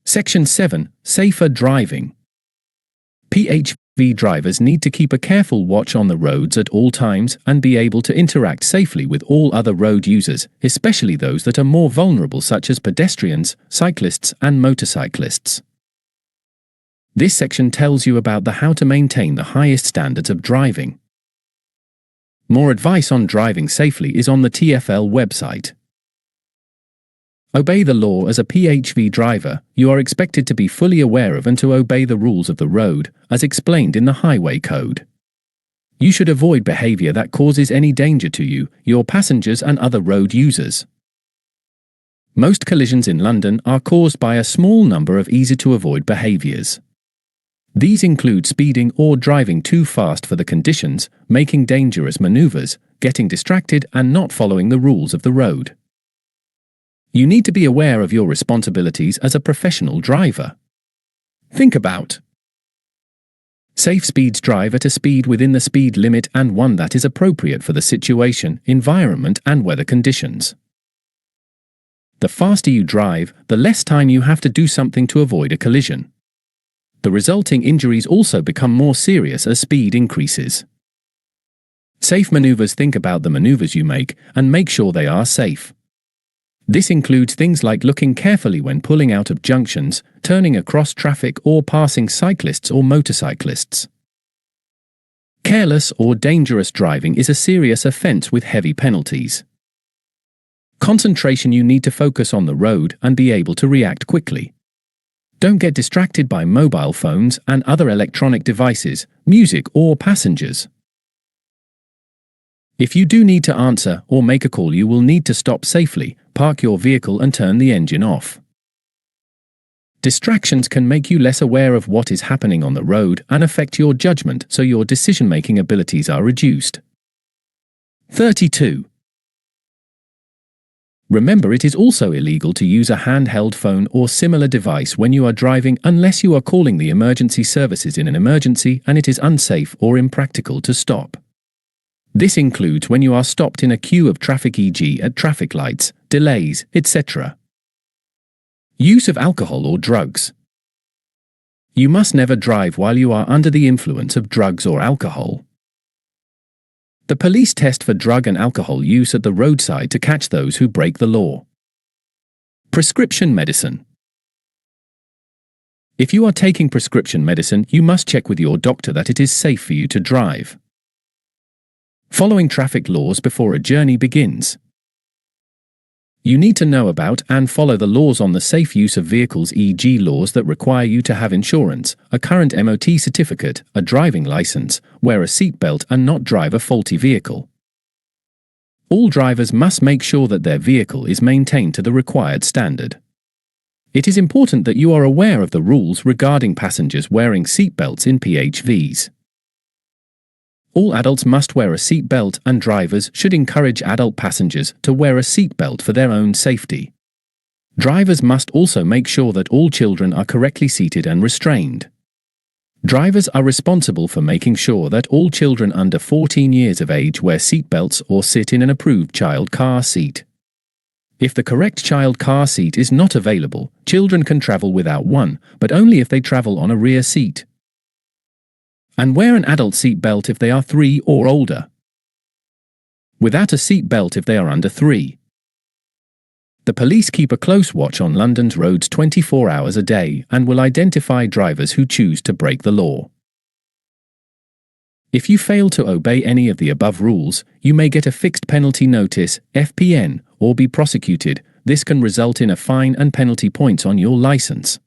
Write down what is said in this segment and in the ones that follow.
Section 7. Safer driving. PHV drivers need to keep a careful watch on the roads at all times and be able to interact safely with all other road users, especially those that are more vulnerable such as pedestrians, cyclists and motorcyclists. This section tells you about how to maintain the highest standards of driving. More advice on driving safely is on the TFL website. Obey the law. As a PHV driver, you are expected to be fully aware of and to obey the rules of the road, as explained in the Highway Code. You should avoid behavior that causes any danger to you, your passengers and other road users. Most collisions in London are caused by a small number of easy-to-avoid behaviors. These include speeding or driving too fast for the conditions, making dangerous maneuvers, getting distracted and not following the rules of the road. You need to be aware of your responsibilities as a professional driver. Think about safe speeds. Drive at a speed within the speed limit and one that is appropriate for the situation, environment and weather conditions. The faster you drive, the less time you have to do something to avoid a collision. The resulting injuries also become more serious as speed increases. Safe maneuvers. Think about the maneuvers you make and make sure they are safe. This includes things like looking carefully when pulling out of junctions, turning across traffic or passing cyclists or motorcyclists. Careless or dangerous driving is a serious offense with heavy penalties. Concentration. You need to focus on the road and be able to react quickly. Don't get distracted by mobile phones and other electronic devices, music or passengers. If you do need to answer or make a call, you will need to stop safely, park your vehicle and turn the engine off. Distractions can make you less aware of what is happening on the road and affect your judgment, so your decision-making abilities are reduced. 32. Remember, it is also illegal to use a handheld phone or similar device when you are driving unless you are calling the emergency services in an emergency and it is unsafe or impractical to stop. This includes when you are stopped in a queue of traffic, e.g. at traffic lights, delays, etc. Use of alcohol or drugs. You must never drive while you are under the influence of drugs or alcohol. The police test for drug and alcohol use at the roadside to catch those who break the law. Prescription medicine. If you are taking prescription medicine, you must check with your doctor that it is safe for you to drive. Following traffic laws before a journey begins. You need to know about and follow the laws on the safe use of vehicles, e.g. laws that require you to have insurance, a current MOT certificate, a driving license, wear a seatbelt and not drive a faulty vehicle. All drivers must make sure that their vehicle is maintained to the required standard. It is important that you are aware of the rules regarding passengers wearing seatbelts in PHVs. All adults must wear a seat belt and drivers should encourage adult passengers to wear a seat belt for their own safety. Drivers must also make sure that all children are correctly seated and restrained. Drivers are responsible for making sure that all children under 14 years of age wear seat belts or sit in an approved child car seat. If the correct child car seat is not available, children can travel without one, but only if they travel on a rear seat. And wear an adult seat belt if they are 3 or older. Without a seat belt if they are under 3. The police keep a close watch on London's roads 24 hours a day and will identify drivers who choose to break the law. If you fail to obey any of the above rules, you may get a fixed penalty notice, FPN, or be prosecuted. This can result in a fine and penalty points on your license.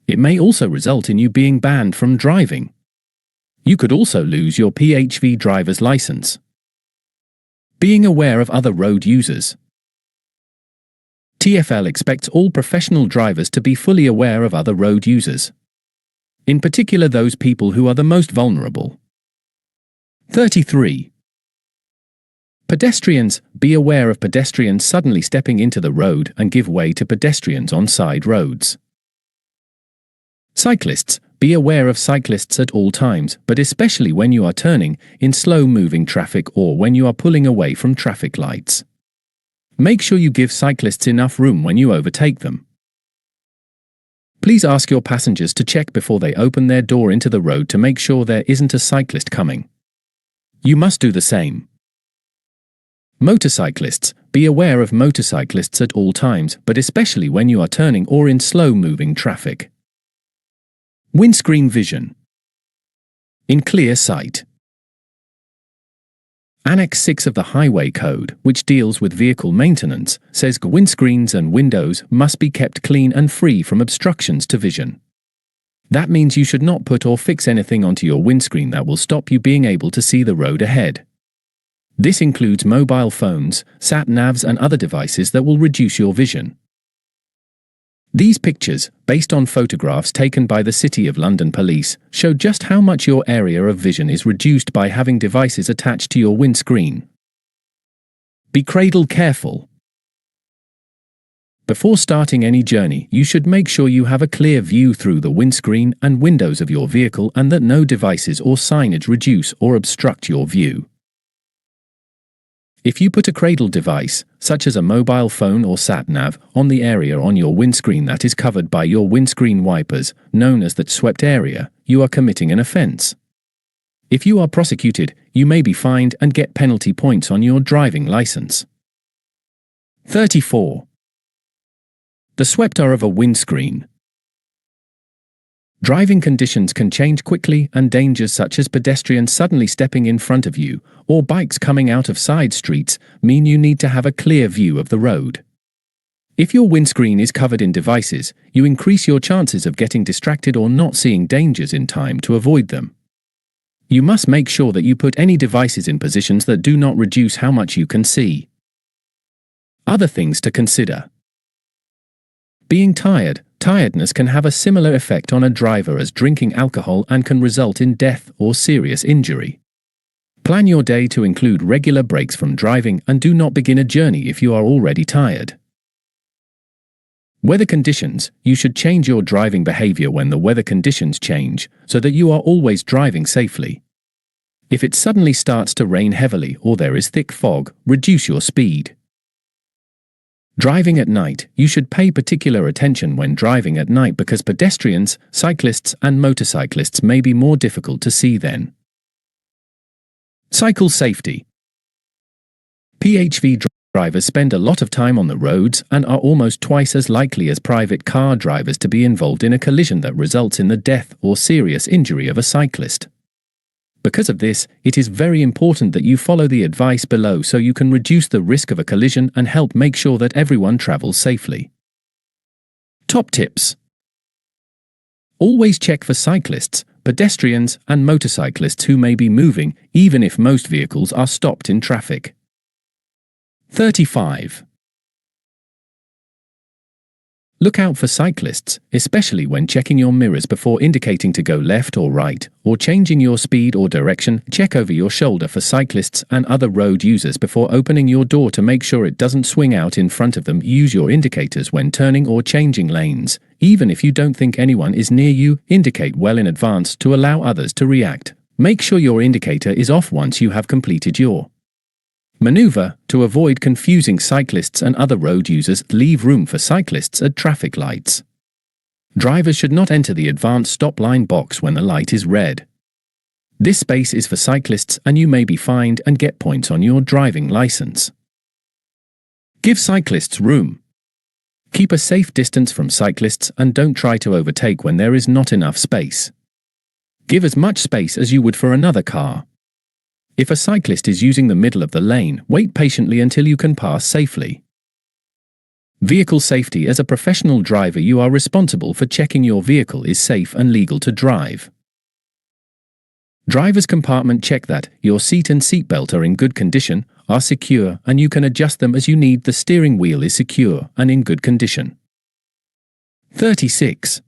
It may also result in you being banned from driving. You could also lose your PHV driver's license. Being aware of other road users. TFL expects all professional drivers to be fully aware of other road users. In particular, those people who are the most vulnerable. 33. Pedestrians. Be aware of pedestrians suddenly stepping into the road and give way to pedestrians on side roads. Cyclists. Be aware of cyclists at all times, but especially when you are turning in slow-moving traffic or when you are pulling away from traffic lights. Make sure you give cyclists enough room when you overtake them. Please ask your passengers to check before they open their door into the road to make sure there isn't a cyclist coming. You must do the same. Motorcyclists. Be aware of motorcyclists at all times, but especially when you are turning or in slow-moving traffic. Windscreen vision. In clear sight. Annex 6 of the Highway Code, which deals with vehicle maintenance, says windscreens and windows must be kept clean and free from obstructions to vision. That means you should not put or fix anything onto your windscreen that will stop you being able to see the road ahead. This includes mobile phones, sat-navs and other devices that will reduce your vision. These pictures, based on photographs taken by the City of London Police, show just how much your area of vision is reduced by having devices attached to your windscreen. Be cradle careful. Before starting any journey, you should make sure you have a clear view through the windscreen and windows of your vehicle and that no devices or signage reduce or obstruct your view. If you put a cradle device, such as a mobile phone or sat-nav, on the area on your windscreen that is covered by your windscreen wipers, known as the swept area, you are committing an offence. If you are prosecuted, you may be fined and get penalty points on your driving licence. 34. The swept are of a windscreen. Driving conditions can change quickly and dangers such as pedestrians suddenly stepping in front of you or bikes coming out of side streets mean you need to have a clear view of the road. If your windscreen is covered in devices, you increase your chances of getting distracted or not seeing dangers in time to avoid them. You must make sure that you put any devices in positions that do not reduce how much you can see. Other things to consider. Being tired. Tiredness can have a similar effect on a driver as drinking alcohol and can result in death or serious injury. Plan your day to include regular breaks from driving and do not begin a journey if you are already tired. Weather conditions. You should change your driving behavior when the weather conditions change so that you are always driving safely. If it suddenly starts to rain heavily or there is thick fog, reduce your speed. Driving at night. You should pay particular attention when driving at night because pedestrians, cyclists and motorcyclists may be more difficult to see then. Cycle safety. PHV drivers spend a lot of time on the roads and are almost twice as likely as private car drivers to be involved in a collision that results in the death or serious injury of a cyclist. Because of this, it is very important that you follow the advice below so you can reduce the risk of a collision and help make sure that everyone travels safely. Top tips. Always check for cyclists, pedestrians and motorcyclists who may be moving, even if most vehicles are stopped in traffic. 35. Look out for cyclists, especially when checking your mirrors before indicating to go left or right, or changing your speed or direction. Check over your shoulder for cyclists and other road users before opening your door to make sure it doesn't swing out in front of them. Use your indicators when turning or changing lanes. Even if you don't think anyone is near you, indicate well in advance to allow others to react. Make sure your indicator is off once you have completed your maneuver. To avoid confusing cyclists and other road users, leave room for cyclists at traffic lights. Drivers should not enter the advanced stop line box when the light is red. This space is for cyclists and you may be fined and get points on your driving license. Give cyclists room. Keep a safe distance from cyclists and don't try to overtake when there is not enough space. Give as much space as you would for another car. If a cyclist is using the middle of the lane, wait patiently until you can pass safely. Vehicle safety. As a professional driver, you are responsible for checking your vehicle is safe and legal to drive. Driver's compartment. Check that your seat and seatbelt are in good condition, are secure, and you can adjust them as you need. The steering wheel is secure and in good condition. 36.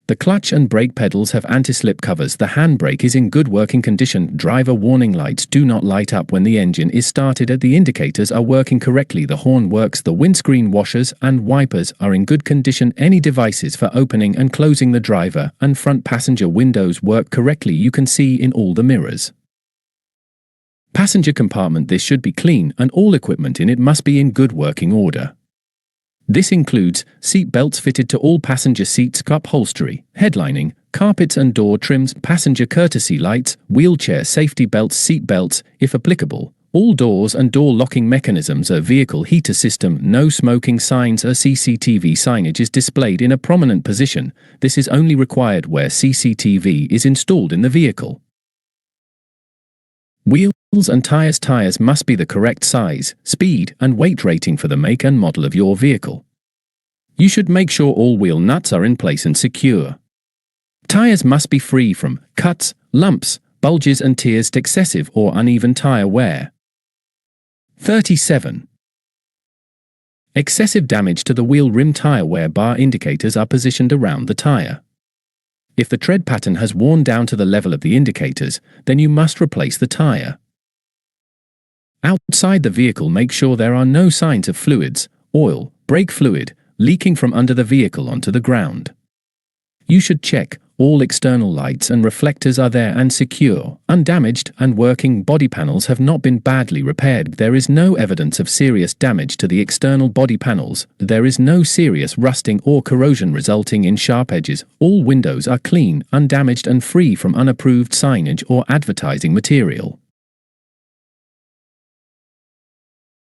The clutch and brake pedals have anti-slip covers. The handbrake is in good working condition. Driver warning lights do not light up when the engine is started. The indicators are working correctly. The horn works. The windscreen washers and wipers are in good condition. Any devices for opening and closing the driver and front passenger windows work correctly. You can see in all the mirrors. Passenger compartment. This should be clean and all equipment in it must be in good working order. This includes seat belts fitted to all passenger seats, upholstery, headlining, carpets and door trims, passenger courtesy lights, wheelchair safety belts, seat belts, if applicable, all doors and door locking mechanisms, a vehicle heater system, no smoking signs, a CCTV signage is displayed in a prominent position. This is only required where CCTV is installed in the vehicle. Wheels and tires. Tires must be the correct size, speed, and weight rating for the make and model of your vehicle. You should make sure all wheel nuts are in place and secure. Tires must be free from cuts, lumps, bulges and tears, excessive or uneven tire wear. 37. Excessive damage to the wheel rim. Tire wear bar indicators are positioned around the tire. If the tread pattern has worn down to the level of the indicators, then you must replace the tire. Outside the vehicle, make sure there are no signs of fluids, oil, brake fluid, leaking from under the vehicle onto the ground. You should check all external lights and reflectors are there and secure, undamaged, and working. Body panels have not been badly repaired. There is no evidence of serious damage to the external body panels. There is no serious rusting or corrosion resulting in sharp edges. All windows are clean, undamaged, and free from unapproved signage or advertising material.